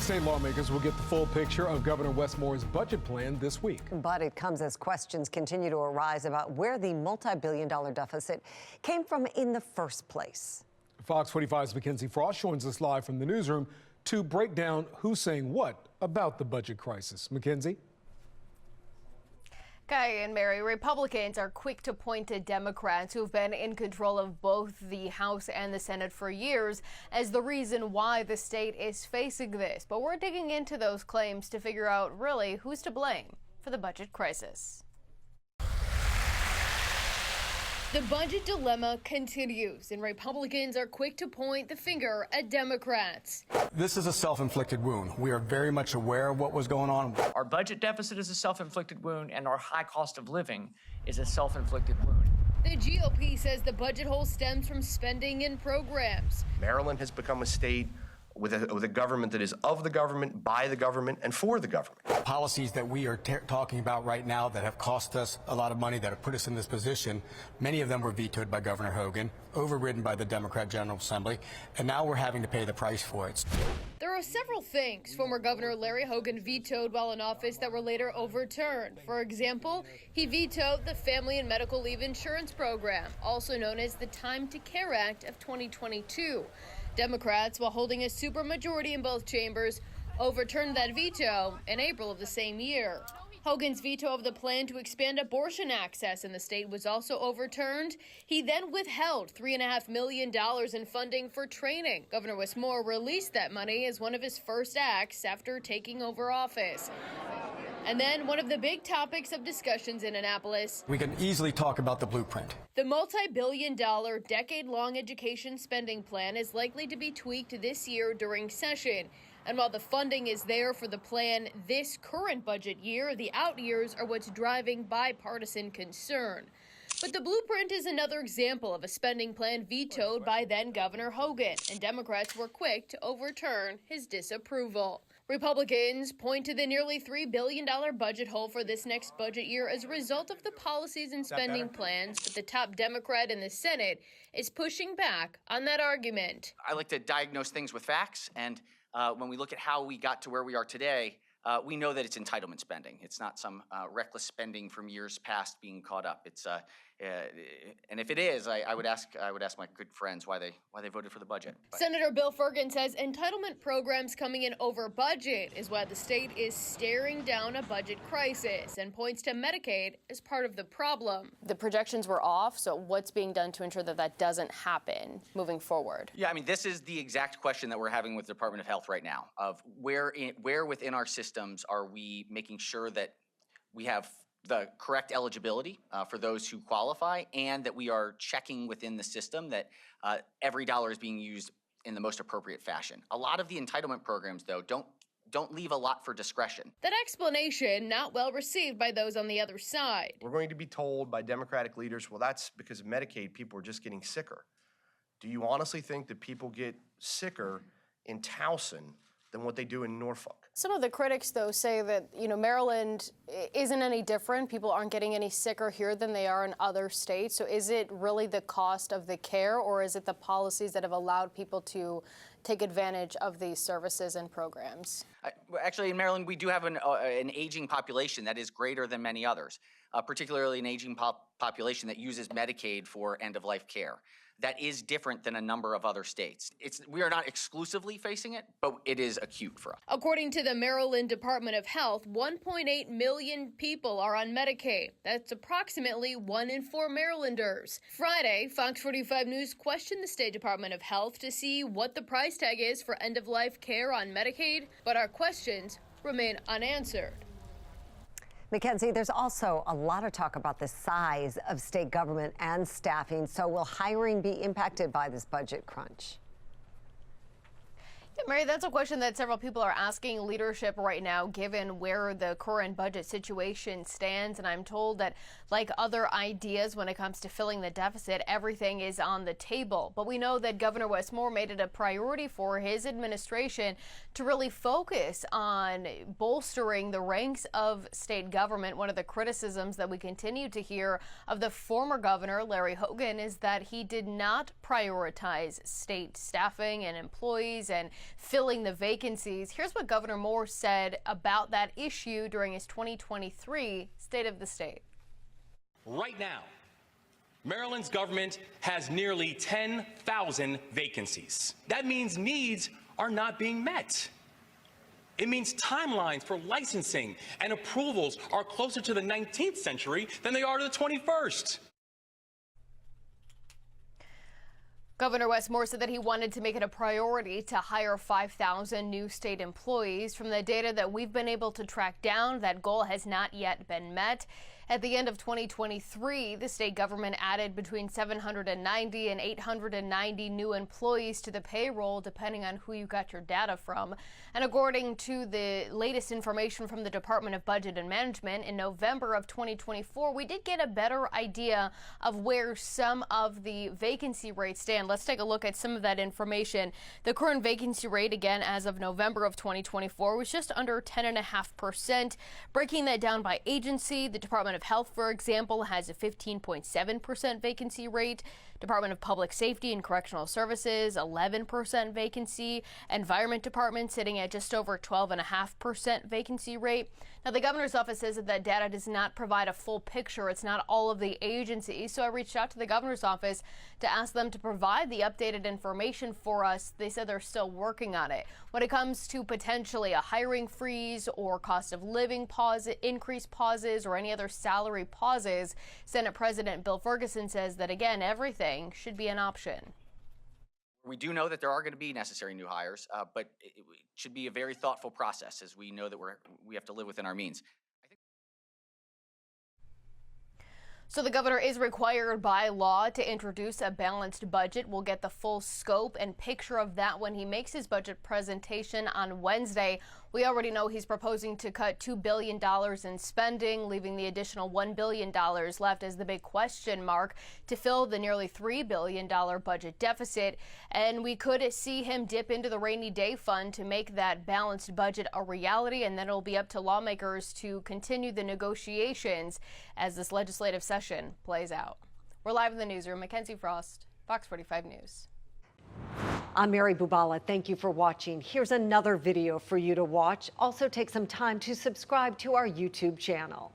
State lawmakers will get the full picture of Governor Wes Moore's budget plan this week. But it comes as questions continue to arise about where the multi-billion-dollar deficit came from in the first place. Fox 45's Mackenzie Frost joins us live from the newsroom to break down who's saying what about the budget crisis. Mackenzie? Guy and Mary, Republicans are quick to point to Democrats who've been in control of both the House and the Senate for years as the reason why the state is facing this. But we're digging into those claims to figure out really who's to blame for the budget crisis. The budget dilemma continues, and Republicans are quick to point the finger at Democrats. This is a self-inflicted wound. We are very much aware of what was going on. Our budget deficit is a self-inflicted wound, and our high cost of living is a self-inflicted wound. The GOP says the budget hole stems from spending and programs. Maryland has become a state with a government that is of the government, by the government, and for the government. Policies that we are talking about right now that have cost us a lot of money, that have put us in this position, many of them were vetoed by Governor Hogan, overridden by the Democrat General Assembly, and now we're having to pay the price for it. There are several things former Governor Larry Hogan vetoed while in office that were later overturned. For example, he vetoed the Family and Medical Leave Insurance Program, also known as the Time to Care Act of 2022. Democrats, while holding a supermajority in both chambers, overturned that veto in April of the same year. Hogan's veto of the plan to expand abortion access in the state was also overturned. He then withheld $3.5 million in funding for training. Governor Wes Moore released that money as one of his first acts after taking over office. And then one of the big topics of discussions in Annapolis. We can easily talk about the blueprint. The multi-billion-dollar, decade-long education spending plan is likely to be tweaked this year during session. And while the funding is there for the plan this current budget year, the out years are what's driving bipartisan concern. But the blueprint is another example of a spending plan vetoed by then Governor Hogan, and Democrats were quick to overturn his disapproval. Republicans point to the nearly $3 billion budget hole for this next budget year as a result of the policies and spending plans, but the top Democrat in the Senate is pushing back on that argument. I like to diagnose things with facts, and when we look at how we got to where we are today, we know that it's entitlement spending. It's not some reckless spending from years past being caught up. It's and if it is, I would ask my good friends why they voted for the budget. But Senator Bill Ferguson says entitlement programs coming in over budget is why the state is staring down a budget crisis, and points to Medicaid as part of the problem. The projections were off, so what's being done to ensure that that doesn't happen moving forward? yeah, I mean, this is the exact question that we're having with the Department of Health right now, of where within our systems are we making sure that we have the correct eligibility for those who qualify, and that we are checking within the system that every dollar is being used in the most appropriate fashion. A lot of the entitlement programs, though, don't leave a lot for discretion. That explanation not well received by those on the other side. We're going to be told by Democratic leaders, well, that's because of Medicaid, people are just getting sicker. Do you honestly think that people get sicker in Towson than what they do in Norfolk? Some of the critics, though, say that, Maryland isn't any different. People aren't getting any sicker here than they are in other states. So is it really the cost of the care, or is it the policies that have allowed people to take advantage of these services and programs? Actually, in Maryland, we do have an aging population that is greater than many others, particularly an aging population that uses Medicaid for end-of-life care. That is different than a number of other states. We are not exclusively facing it, but it is acute for us. According to the Maryland Department of Health, 1.8 million people are on Medicaid. That's approximately 1 in 4 Marylanders. Friday, Fox 45 News questioned the State Department of Health to see what the price tag is for end-of-life care on Medicaid, but our questions remain unanswered. Mackenzie, there's also a lot of talk about the size of state government and staffing. So will hiring be impacted by this budget crunch? Mary, that's a question that several people are asking leadership right now, given where the current budget situation stands. And I'm told that, like other ideas when it comes to filling the deficit, everything is on the table. But we know that Governor Wes Moore made it a priority for his administration to really focus on bolstering the ranks of state government. One of the criticisms that we continue to hear of the former governor, Larry Hogan, is that he did not prioritize state staffing and employees, and filling the vacancies. Here's what Governor Moore said about that issue during his 2023 State of the State. Right now, Maryland's government has nearly 10,000 vacancies. That means needs are not being met. It means timelines for licensing and approvals are closer to the 19th century than they are to the 21st. Governor Wes Moore said that he wanted to make it a priority to hire 5,000 new state employees. From the data that we've been able to track down, that goal has not yet been met. At the end of 2023, the state government added between 790 and 890 new employees to the payroll, depending on who you got your data from. And according to the latest information from the Department of Budget and Management, in November of 2024, we did get a better idea of where some of the vacancy rates stand. Let's take a look at some of that information. The current vacancy rate, again, as of November of 2024, was just under 10.5%. Breaking that down by agency, the Department of Health, for example, has a 15.7% vacancy rate. Department of Public Safety and Correctional Services, 11% vacancy. Environment Department sitting at just over 12.5% vacancy rate. Now, the governor's office says that that data does not provide a full picture. It's not all of the agencies. So I reached out to the governor's office to ask them to provide the updated information for us. They said they're still working on it. When it comes to potentially a hiring freeze or cost of living increase pauses or any other salary pauses, Senate President Bill Ferguson says that, again, everything should be an option. We do know that there are going to be necessary new hires, but it should be a very thoughtful process, as we know that we have to live within our means. So the governor is required by law to introduce a balanced budget. We'll get the full scope and picture of that when he makes his budget presentation on Wednesday. We already know he's proposing to cut $2 billion in spending, leaving the additional $1 billion left as the big question mark to fill the nearly $3 billion budget deficit. And we could see him dip into the rainy day fund to make that balanced budget a reality. And then it'll be up to lawmakers to continue the negotiations as this legislative session plays out. We're live in the newsroom. Mackenzie Frost, Fox 45 News. I'm Mary Bubala. Thank you for watching. Here's another video for you to watch. Also take some time to subscribe to our YouTube channel.